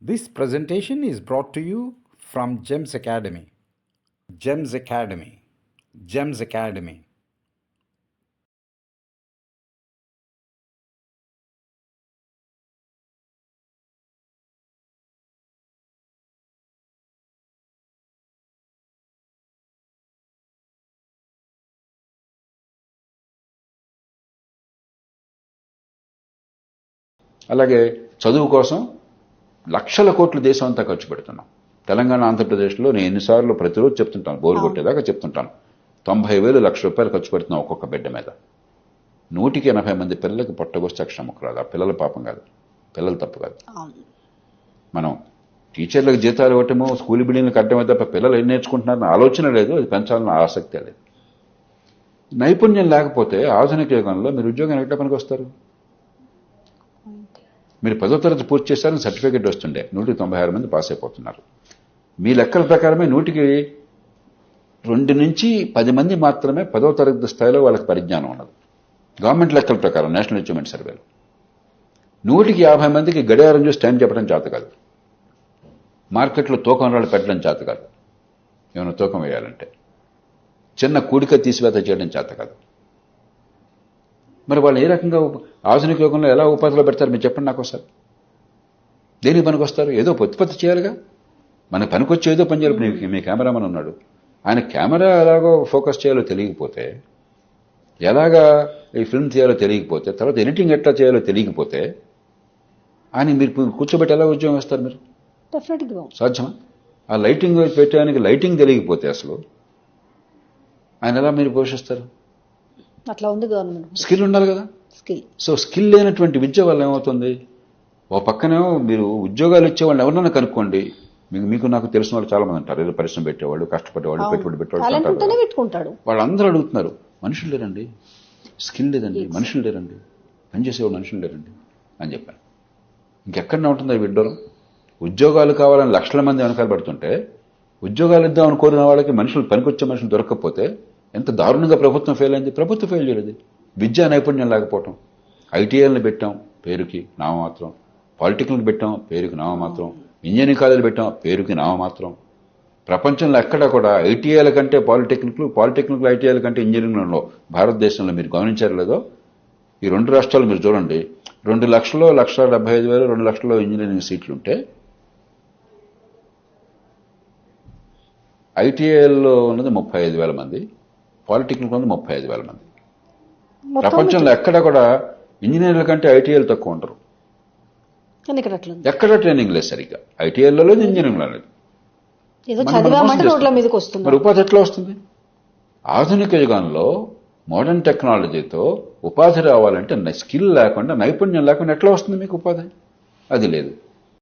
This presentation is brought to you from GEMS Academy. GEMS Academy. GEMS Academy. అలాగే చదువు కోసం లక్షల కోట్లు దేశం అంతా ఖర్చు పెడుతున్నాం. తెలంగాణ, ఆంధ్రప్రదేశ్లో నేను ఎన్నిసార్లు ప్రతిరోజు చెప్తుంటాను, బోరు కొట్టేదాకా చెప్తుంటాను. 90,000 లక్ష రూపాయలు ఖర్చు పెడుతున్నాం ఒక్కొక్క బిడ్డ మీద. 180 మంది పిల్లలకి పొట్టగొస్తే అక్షరముఖ రాదు. ఆ పిల్లల పాపం కాదు, పిల్లల తప్పు కాదు. మనం టీచర్లకు జీతాలు ఇవ్వటమో, స్కూల్ బిల్డింగ్లు కట్టడమే తప్ప పిల్లలు ఏం నేర్చుకుంటున్నారని ఆలోచన లేదు, అది పెంచాలని ఆసక్తి లేదు. నైపుణ్యం లేకపోతే ఆధునిక యుగంలో మీరు ఉద్యోగం ఎట్లా పనికి వస్తారు? మీరు 10వ తరగతి పూర్తి చేశారని సర్టిఫికేట్ వస్తుండే, 196 మంది పాస్ అయిపోతున్నారు. మీ లెక్కల ప్రకారమే 100కి 2 నుంచి 10 మంది మాత్రమే 10వ తరగతి స్థాయిలో వాళ్ళకి పరిజ్ఞానం ఉన్నది. గవర్నమెంట్ లెక్కల ప్రకారం, నేషనల్ అచీవ్మెంట్ సర్వేలు 100కి 50 మందికి గడియారం చూసి టైం చెప్పడం చేత కాదు. మార్కెట్లో తూకం రాళ్ళు పెట్టడం చేత కాదు. ఏమైనా తూకం వేయాలంటే చిన్న కూడిక తీసివేత చేయడం చేత కాదు. మరి వాళ్ళు ఏ రకంగా ఆధునిక యుగంలో ఎలా ఉపాధిలో పెడతారు మీరు చెప్పండి నాకు ఒకసారి. దేనికి పనికి వస్తారు? ఏదో ఉత్పత్తి చేయాలిగా. మన పనికొచ్చి ఏదో పని చేయాలి. మీ కెమెరామన్ ఉన్నాడు, ఆయన కెమెరా ఎలాగో ఫోకస్ చేయాలో తెలియకపోతే, ఎలాగా ఈ ఫిల్మ్ తీయాలో తెలియకపోతే, తర్వాత ఎడిటింగ్ ఎట్లా చేయాలో తెలియకపోతే ఆయన మీరు కూర్చోబెట్టి ఎలా ఉద్యోగం వేస్తారు మీరు? సాధ్యమా? ఆ లైటింగ్ పెట్టడానికి లైటింగ్ తెలియకపోతే అసలు ఆయన ఎలా మీరు పోషిస్తారు? అట్లా ఉంది గవర్నమెంట్. స్కిల్ ఉండాలి కదా. సో స్కిల్ లేనటువంటి విద్య వల్ల ఏమవుతుంది? ఓ పక్కనేమో మీరు ఉద్యోగాలు ఇచ్చేవాళ్ళు ఎవరన్నా కనుక్కోండి, మీకు నాకు తెలిసిన వాళ్ళు చాలా మంది ఉంటారు, ఏదో పరిశ్రమ పెట్టేవాళ్ళు, కష్టపడేవాళ్ళు, పెట్టుబడి పెట్టేవాళ్ళు. వాళ్ళందరూ అడుగుతున్నారు, మనుషులు లేరండి, స్కిల్ లేదండి, మనుషులు లేరండి, పనిచేసేవాళ్ళు మనుషులు లేరండి అని చెప్పాను. ఇంకెక్కడనే ఉంటుంది విడ్డూరం? ఉద్యోగాలు కావాలని లక్షల మంది వెనకాల పడుతుంటే, ఉద్యోగాలు ఇద్దామని కోరిన వాళ్ళకి మనుషులు, పనికొచ్చే మనుషులు దొరకకపోతే ఎంత దారుణంగా ప్రభుత్వం ఫెయిల్ అయింది. ప్రభుత్వం ఫెయిల్ చేయలేదు. విద్యా నైపుణ్యం లేకపోవటం. ఐటీఐలను పెట్టాం, పేరుకి నామమాత్రం. పాలిటెక్నిక్ పెట్టాం, పేరుకి నామమాత్రం. ఇంజనీరింగ్ కాలేజీలు పెట్టాం, పేరుకి నామమాత్రం. ప్రపంచంలో ఎక్కడ కూడా ఐటీఐల కంటే పాలిటెక్నిక్లు ఐటీఐల కంటే ఇంజనీరింగ్లలో భారతదేశంలో మీరు గమనించారు లేదో, ఈ 2 రాష్ట్రాలు మీరు చూడండి, 2 లక్షల్లో 1,75,000, 2 లక్షల్లో ఇంజనీరింగ్ సీట్లుంటే ఐటీఐల్లో ఉన్నది 35,000 మంది, పాలిటెక్నిక్ ఉన్నది 35,000 మంది. ప్రపంచంలో ఎక్కడ కూడా ఇంజనీర్ల కంటే ఐటీఐలు తక్కువ ఉంటారు. ఎక్కడ ట్రైనింగ్ లేదు సరిగ్గా. ఐటీఐల్లో లేదు, ఇంజనీరింగ్లో లేదు. మరి ఉపాధి ఎట్లా వస్తుంది? ఆధునిక యుగంలో మోడర్న్ టెక్నాలజీతో ఉపాధి రావాలంటే స్కిల్ లేకుండా, నైపుణ్యం లేకుండా ఎట్లా వస్తుంది మీకు ఉపాధి? అది లేదు.